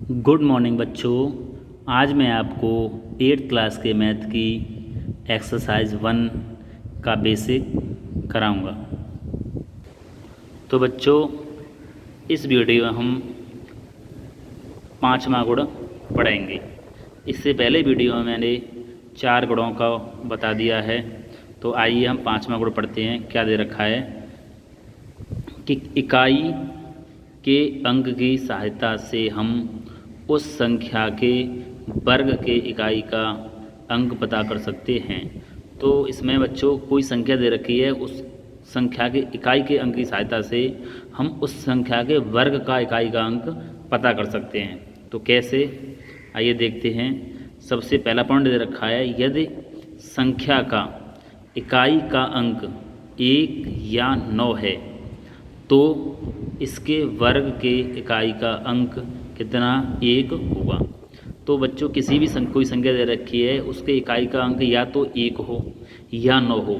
Good morning बच्चों। आज मैं आपको 8th क्लास के मैथ की एक्सरसाइज 1 का बेसिक कराऊंगा। तो बच्चों, इस वीडियो में हम 5वां गुण पढ़ेंगे। इससे पहले वीडियो में मैंने 4 गुणों का बता दिया है। तो आइए हम 5वां गुण पढ़ते हैं। क्या दे रखा है कि इकाई के अंक की सहायता से हम उस संख्या के वर्ग के इकाई का अंक पता कर सकते हैं। तो इसमें बच्चों कोई संख्या दे रखी है, उस संख्या के इकाई के अंक की सहायता से हम उस संख्या के वर्ग का इकाई का अंक पता कर सकते हैं। तो कैसे, आइए देखते हैं। सबसे पहला पॉइंट दे रखा है, यदि संख्या का इकाई का अंक 1 या 9 है तो इसके वर्ग के इकाई का अंक कितना 1 होगा। तो बच्चों किसी भी कोई संख्या दे रखी है, उसके इकाई का अंक या तो 1 हो या 9 हो,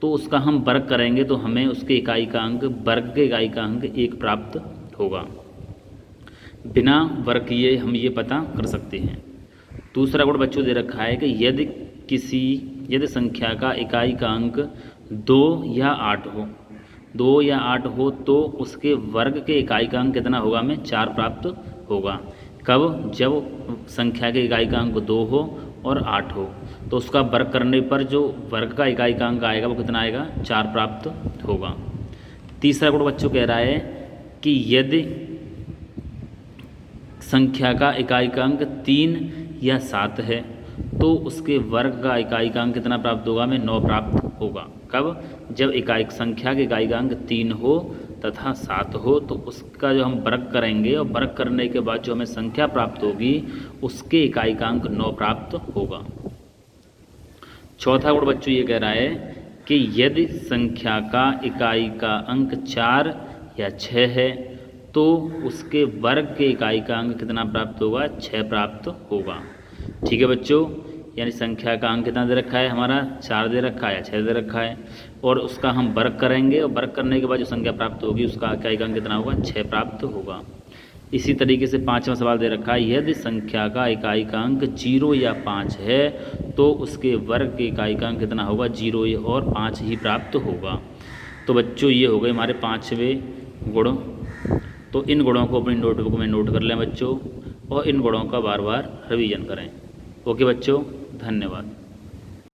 तो उसका हम वर्ग करेंगे तो हमें उसके इकाई का अंक, वर्ग के इकाई का अंक 1 प्राप्त होगा। बिना वर्ग किए हम ये पता कर सकते हैं। दूसरा गुण बच्चों दे रखा है कि यदि संख्या का इकाई का अंक 2 या 8 हो तो उसके वर्ग के इकाई का अंक कितना होगा, हमें 4 प्राप्त होगा। कब? जब संख्या के इकाई का अंक 2 हो और 8 हो, तो उसका वर्ग करने पर जो वर्ग का इकाई का अंक आएगा वो कितना आएगा, 4 प्राप्त होगा। तीसरा गुण बच्चों कह रहा है कि यदि संख्या का इकाई का अंक 3 या 7 है तो उसके वर्ग का इकाई का अंक कितना प्राप्त होगा, हमें 9 प्राप्त होगा। कब? जब इकाई संख्या के इकाई का अंक 3 हो तथा 7 हो, तो उसका जो हम वर्ग करेंगे और वर्ग करने के बाद जो हमें संख्या प्राप्त होगी उसके इकाई का अंक 9 प्राप्त होगा। चौथा गुण बच्चों ये कह रहा है कि यदि संख्या का इकाई का अंक 4 या 6 है तो उसके वर्ग के इकाई का अंक कितना प्राप्त होगा, 6 प्राप्त होगा। ठीक है बच्चों, यानी संख्या का अंक कितना दे रखा है, हमारा 4 दे रखा है या 6 दे रखा है, और उसका हम वर्ग करेंगे और वर्ग करने के बाद जो संख्या प्राप्त होगी उसका इकाई का अंक कितना होगा, 6 प्राप्त होगा। इसी तरीके से 5वां सवाल दे रखा है, यदि संख्या का इकाई का अंक 0 या 5 है तो उसके वर्ग के इकाई का अंक कितना होगा, 0 और 5 ही प्राप्त होगा। तो बच्चों ये हो गए हमारे 5वें गुण। तो इन गुणों को अपनी नोटबुक में नोट कर लें बच्चों, और इन गुणों का बार बार रिवीजन करें। ओके बच्चों, धन्यवाद।